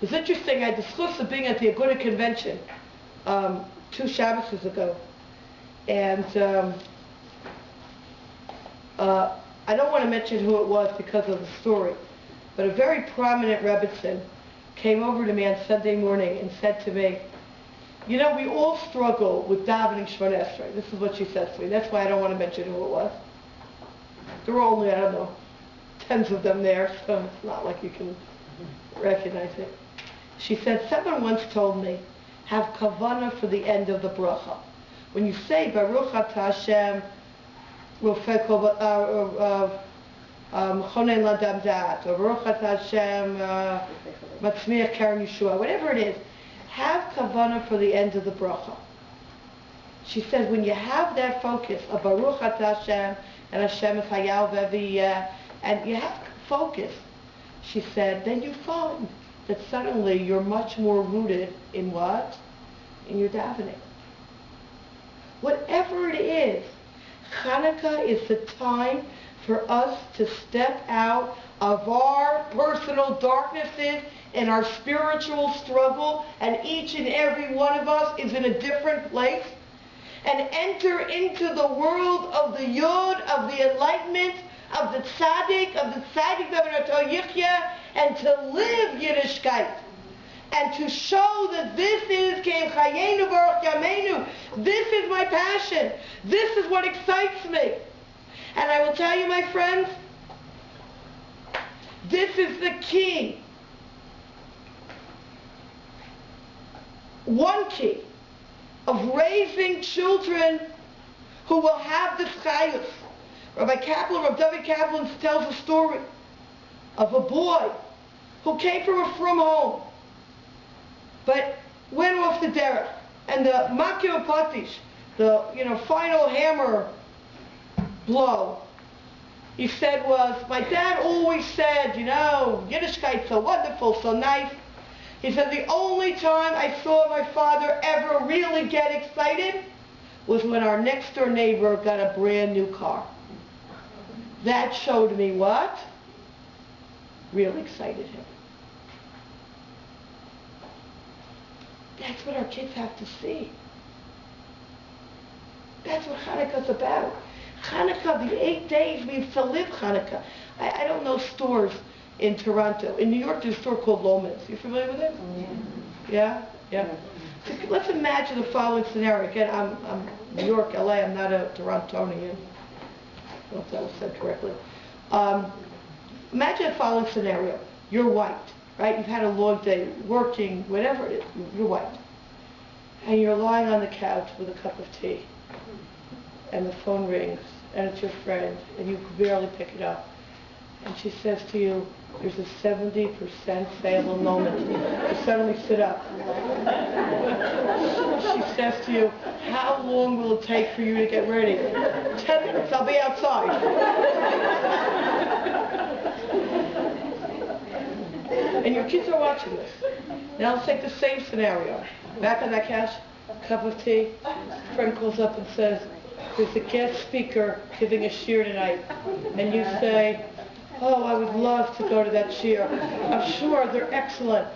was interesting. I discussed being at the Aguda convention 2 Shabbos ago, and I don't want to mention who it was because of the story, but a very prominent Rebbetzin came over to me on Sunday morning and said to me, you know, we all struggle with davening Shemona Esrei. This is what she says to me. That's why I don't want to mention who it was. There were only, I don't know, tens of them there, so it's not like you can recognize it. She said, someone once told me, have kavanah for the end of the bracha. When you say, Baruch Atah Hashem, Chonen Ladam Dat, or Baruch Atah Hashem, Matzmiach Karen Yeshua, whatever it is, have kavanah for the end of the bracha. She says, when you have that focus of Baruch Atah Hashem, and Hashem is Hayal Ve'Viyeh, and you have focus, she said, then you find that suddenly you're much more rooted in what? In your davening. Whatever it is, Chanukah is the time for us to step out of our personal darknesses and our spiritual struggle, and each and every one of us is in a different place, and enter into the world of the Yud, of the enlightenment, of the Tzaddik, and to live Yiddishkeit, and to show that this is Keim Chayenu Baruch Yameinu. This is my passion. This is what excites me. And I will tell you, my friends, this is the key. One key of raising children who will have this chayus. Rabbi David Kaplan tells a story of a boy who came from a frum home, but went off the derech, and the makir patish, the final hammer blow, he said was, my dad always said, Yiddishkeit's so wonderful, so nice. He said, the only time I saw my father ever really get excited was when our next door neighbor got a brand new car. That showed me what really excited him. That's what our kids have to see. That's what Chanukah's about. Chanukah, the 8 days means to live Chanukah. I don't know stores in Toronto. In New York, there's a store called Loman's. You familiar with it? Yeah? Yeah. So let's imagine the following scenario. Again, I'm New York, LA. I'm not a Torontonian. I don't know if that was said correctly. Imagine the following scenario. You're white, right? You've had a long day working, whatever it is. You're white. And you're lying on the couch with a cup of tea. And the phone rings, and it's your friend, and you can barely pick it up. And she says to you, there's a 70% sale moment. You suddenly sit up. She says to you, how long will it take for you to get ready? 10 minutes, I'll be outside. And your kids are watching this. Now let's take the same scenario. Back on that couch, cup of tea, friend calls up and says, there's a guest speaker giving a Shira tonight. And you say, oh, I would love to go to that Shira. I'm sure they're excellent.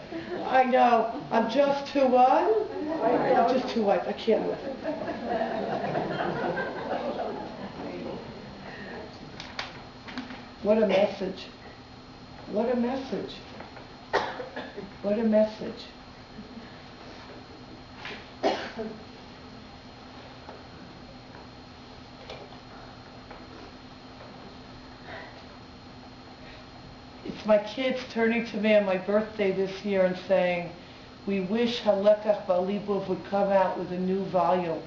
I know. I'm just too what? I'm just too white. I can't do it. What a message. What a message. What a message. It's my kids turning to me on my birthday this year and saying, we wish Halekach Ba'alibov would come out with a new volume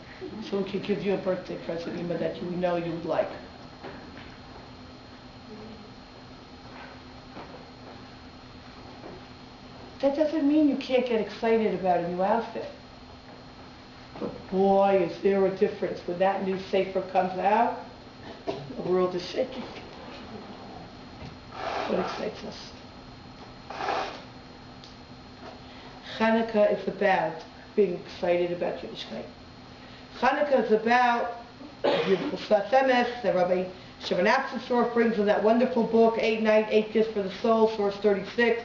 so we could give you a birthday present, Ima, that we know you would like. That doesn't mean you can't get excited about a new outfit. But boy, is there a difference. When that new sefer comes out, the world is shaking. What excites us. Chanukah is about being excited about Yiddishkeit. Chanukah is about beautiful Sfas Emes that Rabbi Shimon brings in that wonderful book, 8 Nights, 8 Gifts for the Soul, source 36.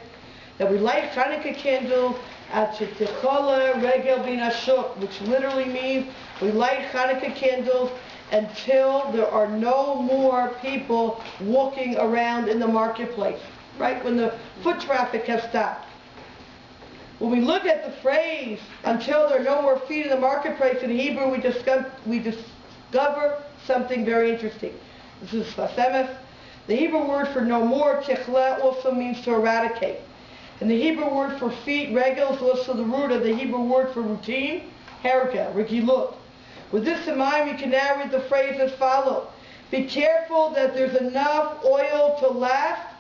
that we light Chanukah candles at Shetichola Regel Bin Ashuk, which literally means we light Chanukah candles until there are no more people walking around in the marketplace, right? When the foot traffic has stopped. When we look at the phrase, until there are no more feet in the marketplace, in Hebrew we discover something very interesting. This is Fasemeth. The Hebrew word for no more, tichle, also means to eradicate. And the Hebrew word for feet, regel, is also the root of the Hebrew word for routine, hanuka, regilut. With this in mind, we can now read the phrase as follows. Be careful that there's enough oil to last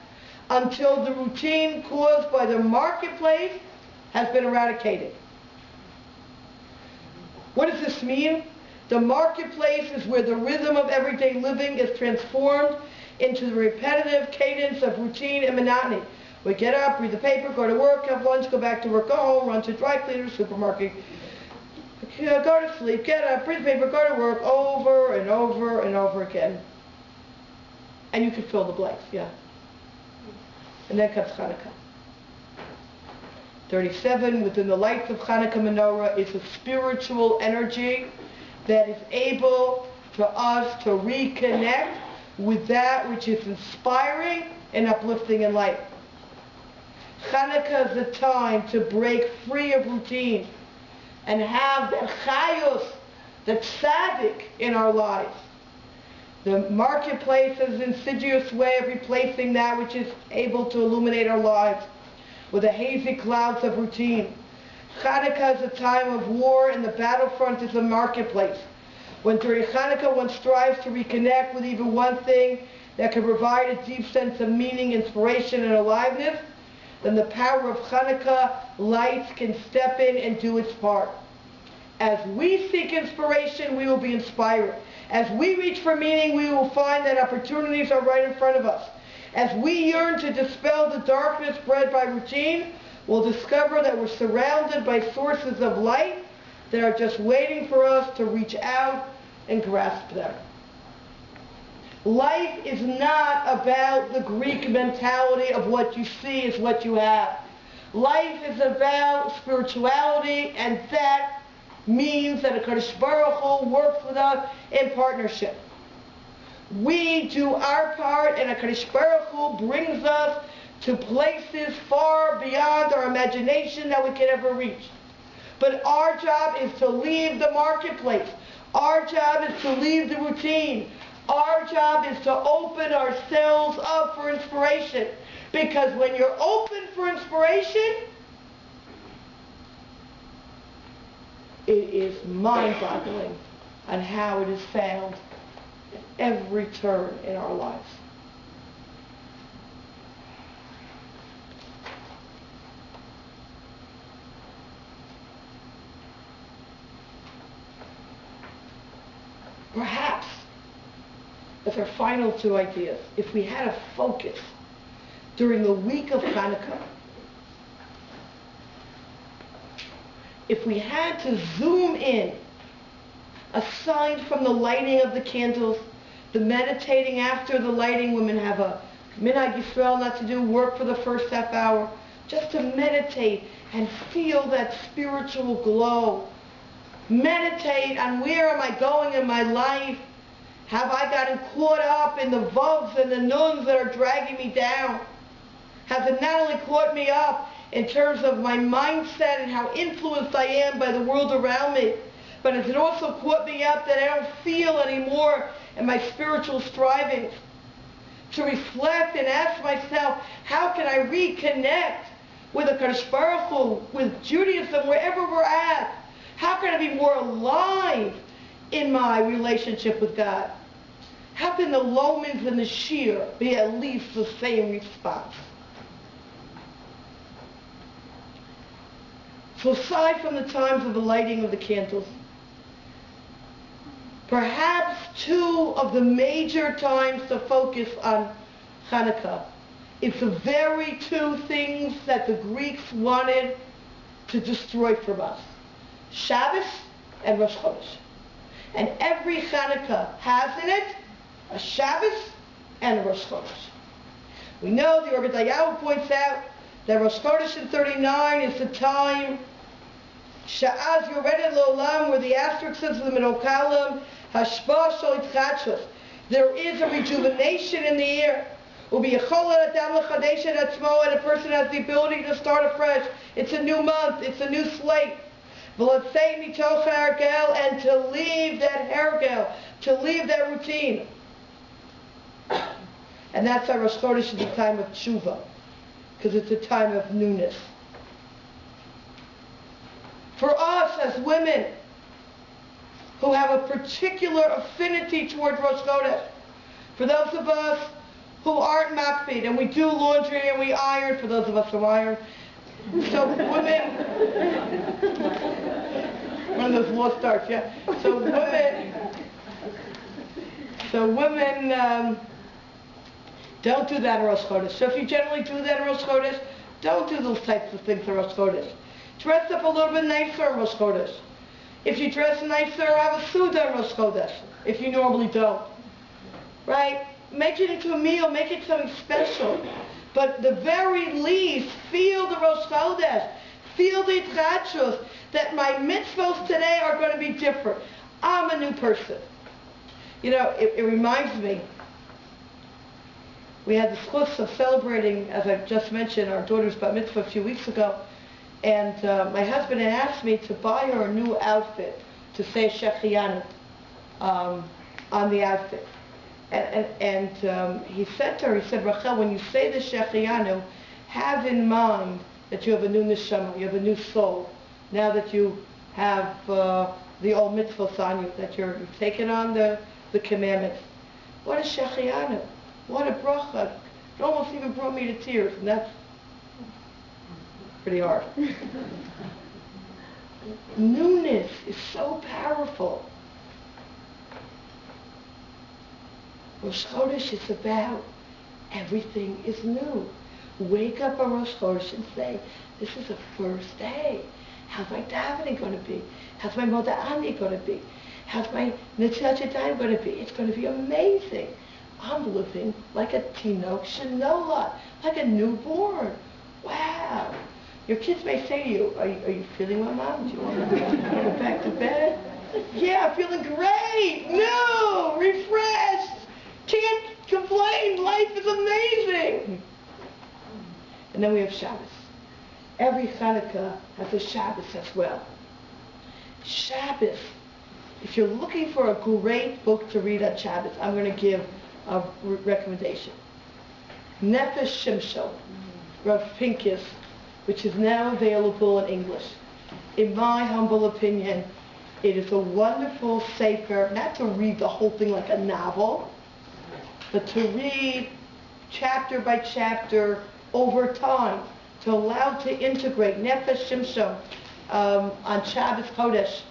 until the routine caused by the marketplace has been eradicated. What does this mean? The marketplace is where the rhythm of everyday living is transformed into the repetitive cadence of routine and monotony. We get up, read the paper, go to work, have lunch, go back to work, go home, run to dry cleaners, supermarket, go to sleep, get up, read the paper, go to work, over and over and over again. And you can fill the blanks, yeah. And then comes Chanukah. 37, within the lights of Chanukah menorah is a spiritual energy that is able for us to reconnect with that which is inspiring and uplifting in life. Chanukah is a time to break free of routine and have the chayus, the tzaddik in our lives. The marketplace is an insidious way of replacing that which is able to illuminate our lives with the hazy clouds of routine. Chanukah is a time of war, and the battlefront is the marketplace. When during Chanukah one strives to reconnect with even one thing that can provide a deep sense of meaning, inspiration, and aliveness, then the power of Chanukah lights can step in and do its part. As we seek inspiration, we will be inspired. As we reach for meaning, we will find that opportunities are right in front of us. As we yearn to dispel the darkness bred by routine, we'll discover that we're surrounded by sources of light that are just waiting for us to reach out and grasp them. Life is not about the Greek mentality of what you see is what you have. Life is about spirituality, and that means that HaKadosh Baruch Hu works with us in partnership. We do our part, and HaKadosh Baruch Hu brings us to places far beyond our imagination that we can ever reach. But our job is to leave the marketplace. Our job is to leave the routine. Our job is to open ourselves up for inspiration. Because when you're open for inspiration, it is mind-boggling on how it is found at every turn in our lives. Perhaps, as our final two ideas, if we had a focus during the week of Chanukah, if we had to zoom in, aside from the lighting of the candles, the meditating after the lighting, women have a minhag Yisrael not to do work for the first half hour, just to meditate and feel that spiritual glow. Meditate on where am I going in my life? Have I gotten caught up in the vavs and the nuns that are dragging me down? Has it not only caught me up in terms of my mindset and how influenced I am by the world around me, but has it also caught me up that I don't feel anymore in my spiritual strivings? To reflect and ask myself, how can I reconnect with the HaKadosh Baruch Hu, with Judaism, wherever we're at? How can I be more alive in my relationship with God? How can the Lomans and the Shira be at least the same response? So aside from the times of the lighting of the candles, perhaps two of the major times to focus on Chanukah is the very two things that the Greeks wanted to destroy from us: Shabbos and Rosh Chodesh. And every Chanukah has in it a Shabbos and a Rosh Chodesh. We know the Rebbetzin points out that Rosh Chodesh in 39 is the time Sha'az Yoredet L'Olam, where the asterisk says in the middle column, Hashpa Shol Itchadshus. There is a rejuvenation in the air. And a person has the ability to start afresh. It's a new month. It's a new slate. And to leave that hergel, to leave that routine. And that's why Rosh Chodesh is a time of tshuva, because it's a time of newness. For us as women who have a particular affinity toward Rosh Chodesh, for those of us who aren't makpid, and we do laundry and we iron, for those of us who iron, so women, one of those lost arts, yeah. So women don't do that in Rosh Chodesh. So if you generally do that in Rosh Chodesh, don't do those types of things in Rosh Chodesh. Dress up a little bit nicer in Rosh Chodesh. If you dress nicer, have a suda in Rosh Chodesh, if you normally don't. Right? Make it into a meal, make it something special. But the very least, feel the Rosh Chodesh, feel the Itchadshus, that my mitzvahs today are going to be different. I'm a new person. You know, it reminds me, we had the schus of celebrating, as I just mentioned, our daughter's bat mitzvah a few weeks ago, and my husband had asked me to buy her a new outfit to say Shechianu on the outfit. And he said to her, he said, Rachel, when you say the Shechianu, have in mind that you have a new neshama, you have a new soul, now that you have the old mitzvahs on you, that you've taken on the commandments. What a Shechianu, what a bracha. It almost even brought me to tears, and that's pretty hard. Newness is so powerful. Rosh Chodesh is about everything is new. Wake up on Rosh Chodesh and say, this is the first day. How's my davening going to be? How's my moda'ani going to be? How's my Netilat Yadayim going to be? It's going to be amazing. I'm living like a Tinok Shenola, like a newborn. Wow. Your kids may say to you, are you feeling well, Mom? Do you want to go back to bed? Yeah, I'm feeling great. New, refreshed. Can't complain. Life is amazing. And then we have Shabbos. Every Chanukah has a Shabbos as well. Shabbos. If you're looking for a great book to read on Shabbos, I'm going to give a recommendation. Nefesh Shimshon, Rav Pincus, which is now available in English. In my humble opinion, it is a wonderful sefer, not to read the whole thing like a novel, but to read chapter by chapter over time, to allow to integrate Nefesh Shimshon on Shabbos Chodesh.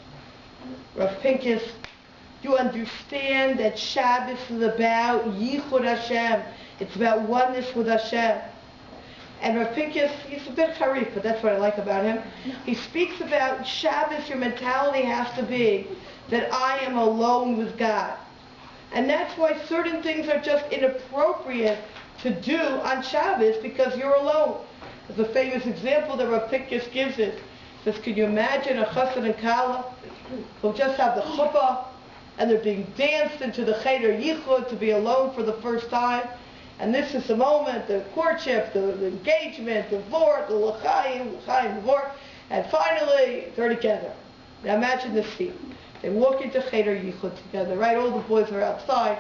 Rav Pincus, you understand that Shabbos is about Yichud Hashem. It's about oneness with Hashem. And Rav Pincus, he's a bit harif, but that's what I like about him. He speaks about Shabbos, your mentality has to be that I am alone with God. And that's why certain things are just inappropriate to do on Shabbos, because you're alone. There's a famous example that Rav Pincus gives it. He says, can you imagine a chassan and kala who just have the chuppah and they're being danced into the cheder yichud to be alone for the first time? And this is the moment, the courtship, the engagement, the vort, the l'chaim, the vort, and finally they're together. Now imagine this scene. They walk into cheder yichud together, right? All the boys are outside,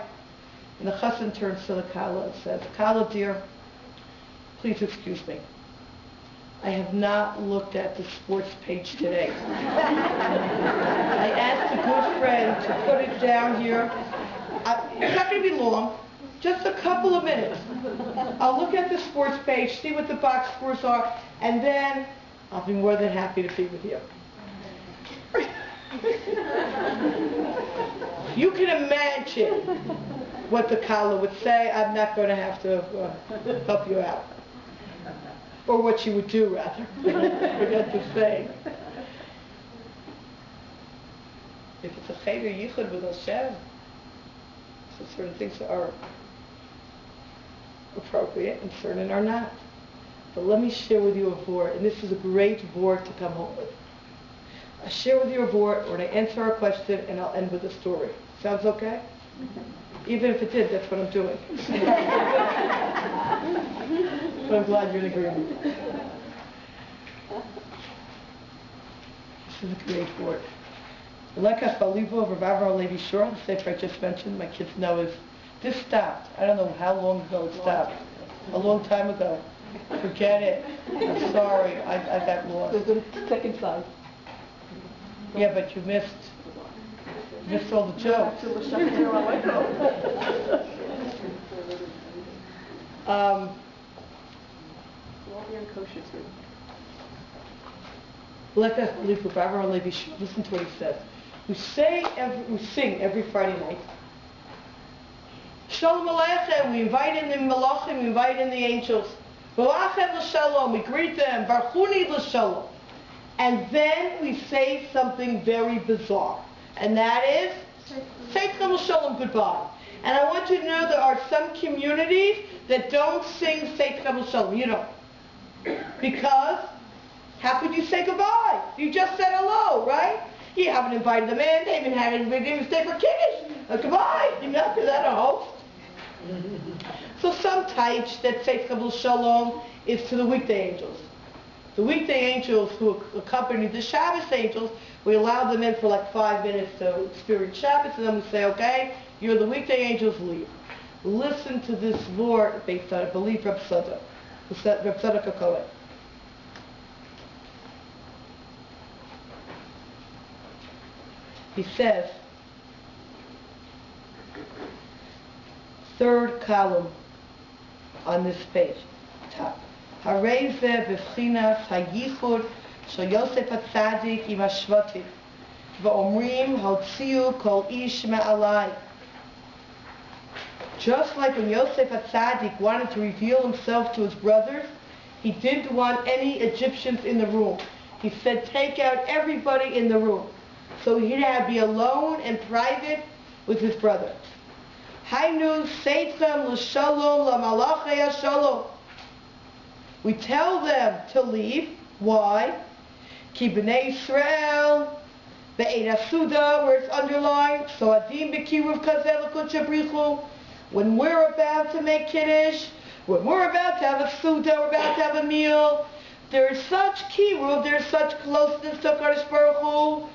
and the chassan turns to the kala and says, Kala dear, please excuse me. I have not looked at the sports page today. I asked a good friend to put it down here. It's not going to be long, just a couple of minutes. I'll look at the sports page, see what the box scores are, and then I'll be more than happy to be with you. You can imagine what the kala would say. I'm not going to have to help you out. Or what she would do, rather. Forget to say. If it's a cheder yichud with Hashem, so certain things are appropriate and certain are not. But let me share with you a vort, and this is a great vort to come home with. I'll share with you a vort, or I answer a question, and I'll end with a story. Sounds okay? Even if it did, that's what I'm doing. But I'm glad you're in agreement. This is a great vort. Like us, Balivo of Levi Shira, the sefer I just mentioned, my kids know is, this stopped. I don't know how long ago it stopped. A long time ago. Forget it. I'm sorry. I got lost. There's a second side. Yeah, but you missed all the jokes. Let us believe for Barbara Levi. Listen to what he says. We sing every Friday night. Shalom Aleichem. We invite in the Malachim. We invite in the angels. V'lachem l'shalom. We greet them. Barchuni l'shalom. And then we say something very bizarre. And that is, Seichem l'shalom, goodbye. And I want you to know there are some communities that don't sing Seichem l'shalom. You don't. Because, how could you say goodbye? You just said hello, right? You haven't invited them in. They haven't even stay for Kiddush. Goodbye. You're not that a host. So some types that say Kabul Shalom is to the weekday angels. The weekday angels who accompany the Shabbos angels, we allow them in for like 5 minutes to experience Shabbos, and then we say, okay, you're the weekday angels, leave. Listen to this word based on, I believe, Rebbetzin Kohen. He says, third column on this page, top. Harei ze b'chinas hayichud shel Yosef HaTzadik im hashvatim v'omrim hotziu kol ish me'alai. Just like when Yosef HaTzadik wanted to reveal himself to his brothers, he didn't want any Egyptians in the room. He said, take out everybody in the room. So he'd have to be alone and private with his brother. Hainu seitchem l'shalom l'malachei hashalom. We tell them to leave. Why? Ki b'nei Yisrael be'ed hasuda, where it's underlined. So adim b'kiruv kazeh l'kut shabrichu. When we're about to make Kiddush, when we're about to have a suda, we're about to have a meal, there is such kiruv, there is such closeness to HaKadosh Baruch Hu,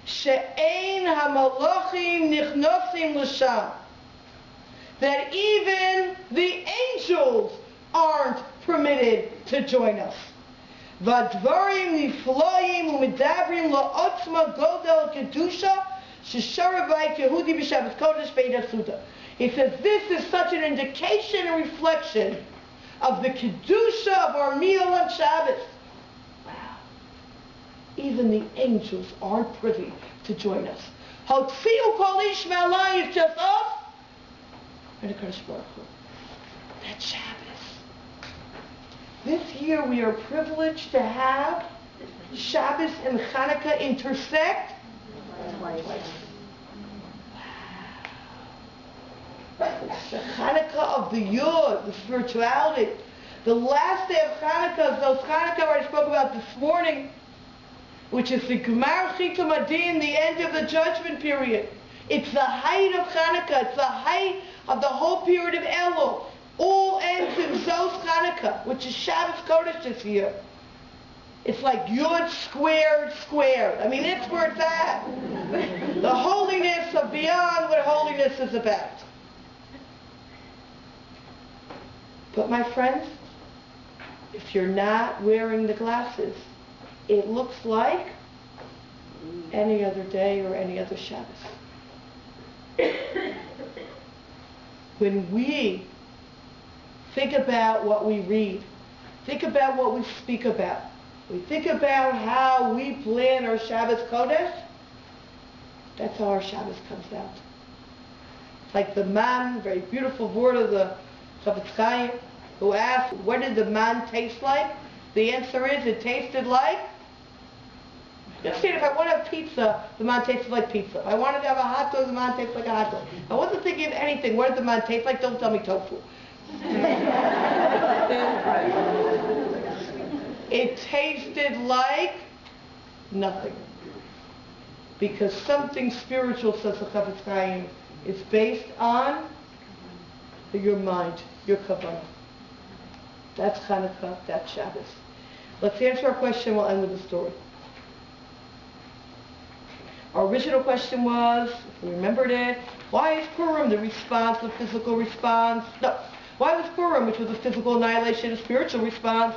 she'ein hamalachim nichnosim l'sham, that even the angels aren't permitted to join us. V'advarim nifloim u'medabrim la'otzma godel kedusha sheshara v'ayit Yehudi b'Shabbat Kodesh be'ed hasuda. He says this is such an indication and reflection of the kedusha of our meal on Shabbos. Wow. Even the angels aren't privy to join us. Hotziu kol ish me'alai is just us and HaKadosh Baruch Hu. That's Shabbos. This year we are privileged to have Shabbos and Chanukah intersect twice. The Chanukah of the Yud, the spirituality. The last day of Chanukah is those Chanukah I spoke about this morning, which is the Gemar Chitum Adin, the end of the judgment period. It's the height of Chanukah. It's the height of the whole period of Elul. All ends in Zos Chanukah, which is Shabbos Kodesh this year. It's like Yud squared. I mean, it's where it's at. The holiness of beyond what holiness is about. But my friends, if you're not wearing the glasses, it looks like any other day or any other Shabbos. When we think about what we read, think about what we speak about, we think about how we plan our Shabbos Kodesh, that's how our Shabbos comes out. Like the man, very beautiful word of the Chafetz Chaim, who asked, what did the man taste like? The answer is, it tasted like, just see, if I want to have pizza, the man tasted like pizza. If I wanted to have a hot dog, the man tastes like a hot dog. I wasn't thinking of anything. What did the man taste like? Don't tell me tofu. It tasted like nothing. Because something spiritual, says the Chafetz Chaim, is based on your mind, your kavanah. That's Chanukah, that's Shabbos. Let's answer our question, we'll end with a story. Our original question was, if we remembered it, why is Purim the response, the physical response? No. Why was Purim, which was a physical annihilation, a spiritual response,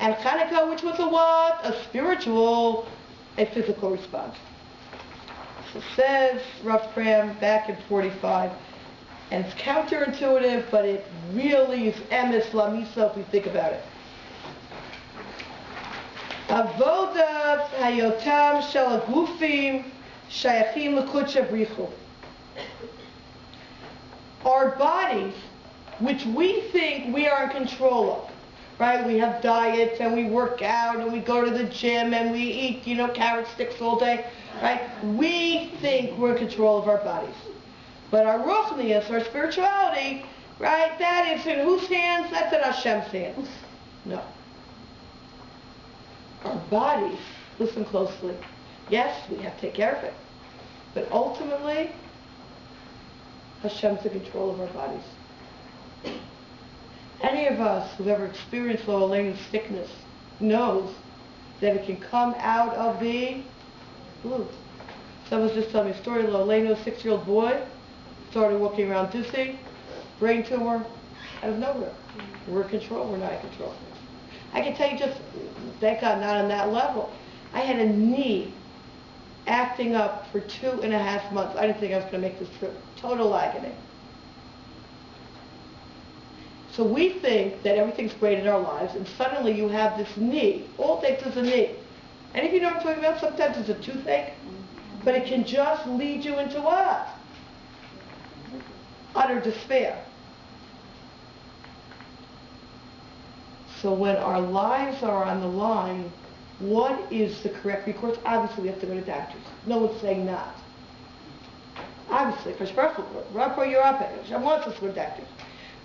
and Chanukah, which was a what? A spiritual, a physical response. So says Rav Pram back in 45, and it's counterintuitive, but it really is emes lamisa if we think about it. Avodas hayotam shel hagufim shayachim l'kudsha brichu. Our bodies, which we think we are in control of, right? We have diets and we work out and we go to the gym and we eat, carrot sticks all day, right? We think we're in control of our bodies. But our ruchnius, our spirituality, right, that is in whose hands? That's in Hashem's hands. No. Our bodies, listen closely, yes, we have to take care of it. But ultimately, Hashem's in control of our bodies. Any of us who've ever experienced Lo Aleinu sickness knows that it can come out of the blue. Someone just told me a story. Lo Aleinu, a 6-year-old boy, started walking around dizzy, brain tumor, out of nowhere. We're in control, we're not in control. I can tell you just, thank God, not on that level. I had a knee acting up for 2.5 months. I didn't think I was going to make this trip. Total agony. So we think that everything's great in our lives, and suddenly you have this knee. All it takes is a knee. Any of you know what I'm talking about? Sometimes it's a toothache, but it can just lead you into what? Utter despair. So when our lives are on the line, what is the correct recourse? Obviously, we have to go to doctors. No one's saying not. Obviously, because you're up at it. Hashem wants us to go to doctors.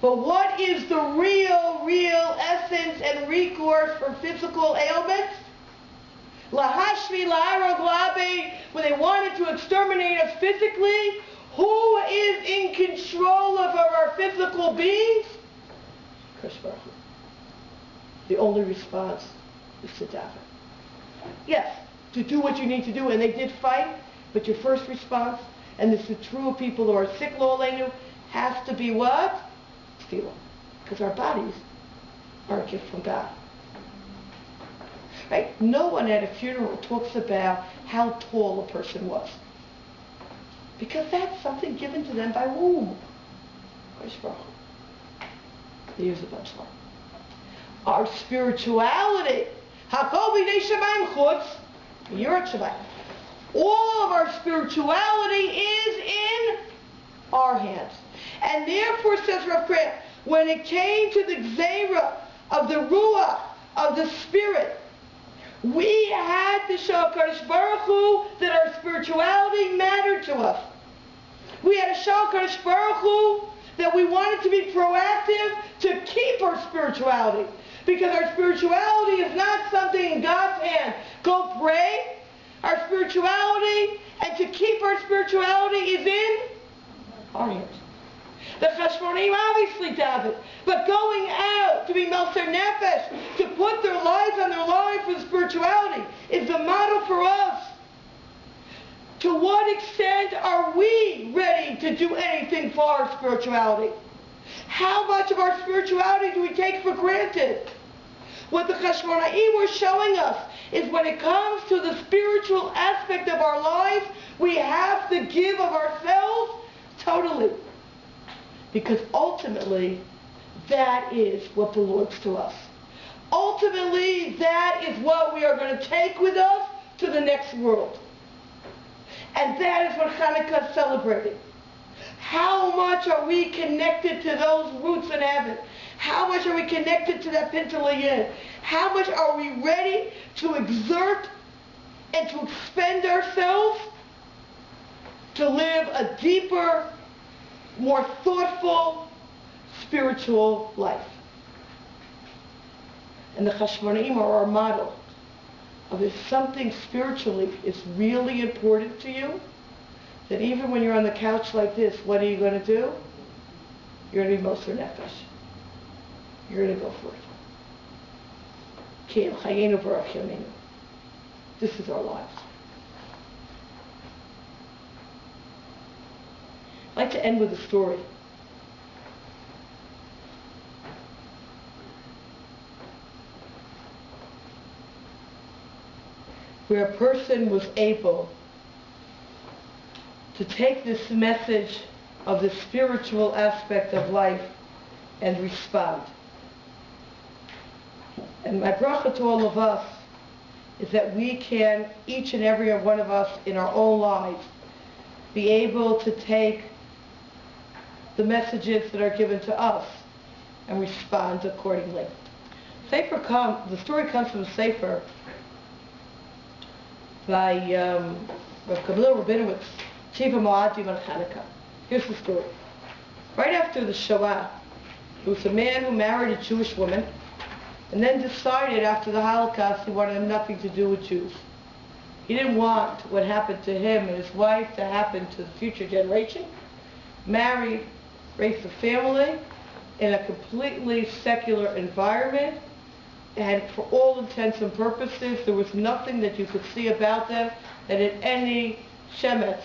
But what is the real essence and recourse for physical ailments? Lahashmi, laharog, labe, when they wanted to exterminate us physically, who is in control of our physical beings? The only response is to daven. Yes, to do what you need to do, and they did fight, but your first response, and this is true of people who are sick, Lo Aleinu, has to be what? Tefillah. Because our bodies are a gift from God. Right? No one at a funeral talks about how tall a person was. Because that's something given to them by womb. Here's the punchline. Our spirituality, all of our spirituality is in our hands. And therefore, says Rav Pram, when it came to the gzeira of the ruach, of the spirit, we had to show HaKadosh Baruch Hu that our spirituality mattered to us. We had to show HaKadosh Baruch Hu that we wanted to be proactive to keep our spirituality. Because our spirituality is not something in God's hand. Go pray. Our spirituality, and to keep our spirituality is in our hands. The Chashmonim obviously daven, but going out to be Melser Nefesh, to put their lives on their line for the spirituality, is the model for us. To what extent are we ready to do anything for our spirituality? How much of our spirituality do we take for granted? What the Chashmonaim were showing us is when it comes to the spiritual aspect of our lives, we have to give of ourselves totally. Because ultimately, that is what belongs to us. Ultimately, that is what we are going to take with us to the next world. And that is what Chanukah is celebrating. How much are we connected to those roots in heaven? How much are we connected to that Pintalayin? How much are we ready to exert and to expend ourselves to live a deeper, more thoughtful, spiritual life? And the Chashmonaim are our model of if something spiritually is really important to you, that even when you're on the couch like this, what are you going to do? You're going to be Moser Nefesh. You're going to go for it. This is our lives. I'd like to end with a story. Where a person was able to take this message of the spiritual aspect of life and respond. And my bracha to all of us is that we can, each and every one of us in our own lives, be able to take the messages that are given to us and respond accordingly. The story comes from a Sefer by Rav Gamliel Rabinowitz, Chief of Moadim on Chanukah. Here's the story. Right after the Shoah, there was a man who married a Jewish woman and then decided after the Holocaust he wanted nothing to do with Jews. He didn't want what happened to him and his wife to happen to the future generation. Married, raised a family in a completely secular environment, and for all intents and purposes there was nothing that you could see about them that had any shemetz,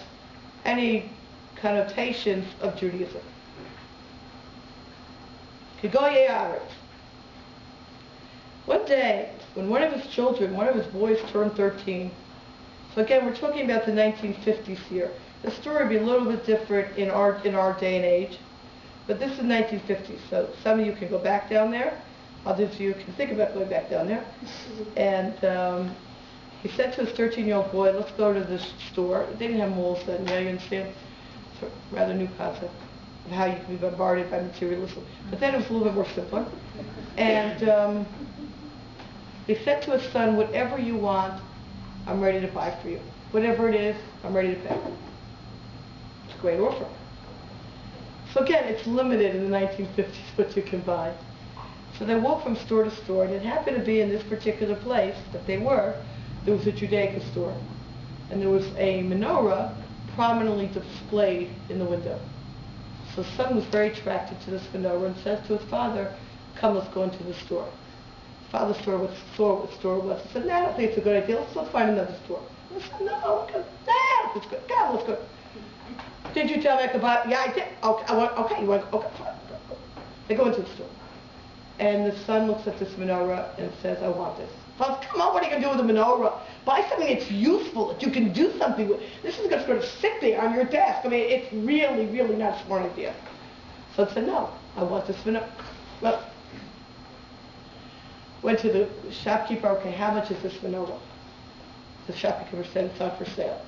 any connotations of Judaism. Kegoyei Haaretz. One day, when one of his children, one of his boys turned 13, so again we're talking about the 1950s here. The story would be a little bit different in our day and age, but this is 1950s, so some of you can go back down there, others of you can think about going back down there. And he said to his 13-year-old boy, let's go to this store. They didn't have malls then, you understand? It's a rather new concept of how you can be bombarded by materialism. But then it was a little bit more simpler. And he said to his son, whatever you want, I'm ready to buy for you. Whatever it is, I'm ready to pay. It's a great offer. So again, it's limited in the 1950s what you can buy. So they walked from store to store, and it happened to be in this particular place that they were, there was a Judaica store. And there was a menorah prominently displayed in the window. So the son was very attracted to this menorah and says to his father, come, let's go into the store. His father saw what store it was. He said, no, I don't think it's a good idea. Let's find another store. He said, no, it's good. God, let's go. Did you tell me I could buy it? Yeah, I did. Okay, you want okay, fine. They go into the store. And the son looks at this menorah and says, I want this. Father, come on, what are you going to do with a menorah? Buy something that's useful, that you can do something with. This is just going to sit there on your desk. I mean, it's really, really not a smart idea. So I said, no, I want this menorah. Well, went to the shopkeeper, okay, how much is this menorah? The shopkeeper said, it's not for sale.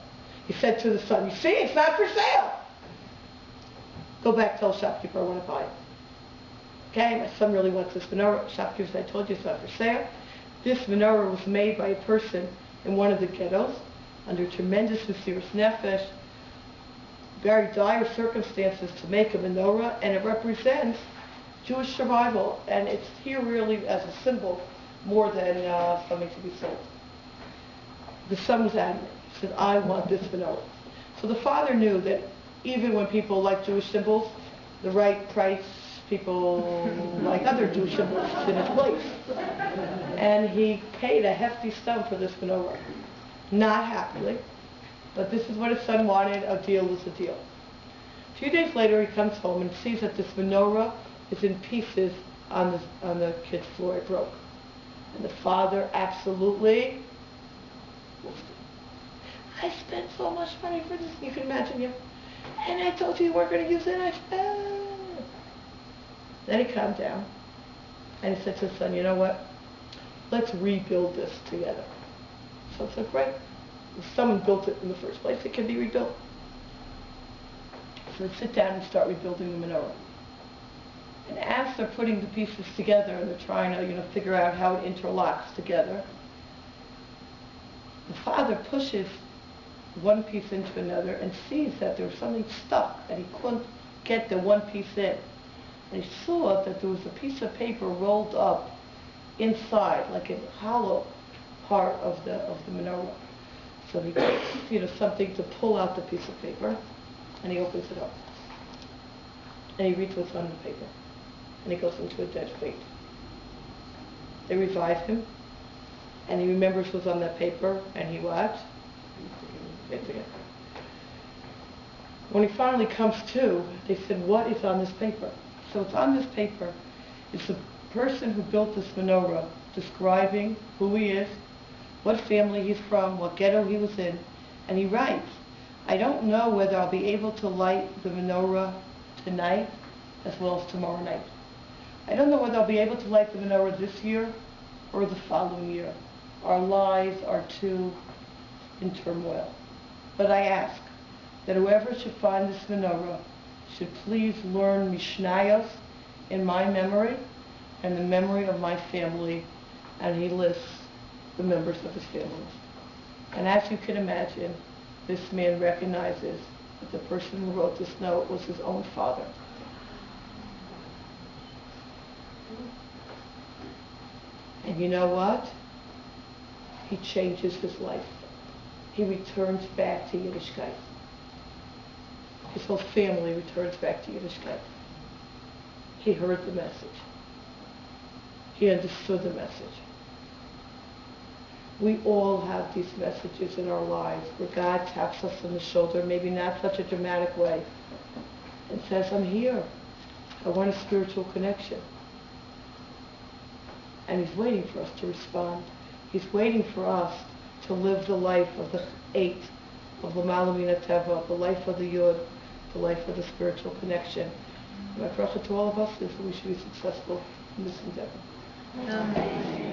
He said to the son, you see, it's not for sale. Go back, tell the shopkeeper I want to buy it. Okay, my son really wants this menorah. Shopkeeper said, I told you it's not for sale. This menorah was made by a person in one of the ghettos under tremendous mesirus nefesh, very dire circumstances to make a menorah, and it represents Jewish survival, and it's here really as a symbol more than something to be sold. The son was adamant. He said, I want this menorah. So the father knew that even when people like Jewish symbols, the right price, people like other Jewish symbols in its place. And he paid a hefty sum for this menorah. Not happily, but this is what his son wanted. A deal was a deal. A few days later, he comes home and sees that this menorah is in pieces on the kid's floor. It broke. And the father absolutely wolfed it. I spent so much money for this, you can imagine, yeah. And I told you you weren't going to use it, I spent. Then he calmed down, and he said to his son, you know what, let's rebuild this together. So I said, great. If someone built it in the first place, it can be rebuilt. So they sit down and start rebuilding the menorah. And as they're putting the pieces together and they're trying to, figure out how it interlocks together, the father pushes one piece into another and sees that there was something stuck, that he couldn't get the one piece in. And he saw that there was a piece of paper rolled up inside, like a hollow part of the menorah. So he gets, something to pull out the piece of paper, and he opens it up. And he reads what's on the paper. And he goes into a dead faint. They revive him, and he remembers what's on that paper, and he what? When he finally comes to, they said, what is on this paper? So what's on this paper is the person who built this menorah describing who he is, what family he's from, what ghetto he was in, and he writes, I don't know whether I'll be able to light the menorah tonight as well as tomorrow night. I don't know whether I'll be able to light the menorah this year or the following year. Our lives are too in turmoil. But I ask that whoever should find this menorah should please learn Mishnayos in my memory and the memory of my family, and he lists the members of his family. And as you can imagine, this man recognizes that the person who wrote this note was his own father. And you know what? He changes his life. He returns back to Yiddishkeit. His whole family returns back to Yiddishkeit. He heard the message. He understood the message. We all have these messages in our lives where God taps us on the shoulder, maybe not such a dramatic way, and says, I'm here. I want a spiritual connection. And he's waiting for us to respond. He's waiting for us to live the life of the 8, of the Malamina Teva, the life of the Yud, the life of the spiritual connection. My prayer to all of us is that we should be successful in this endeavor. Amen.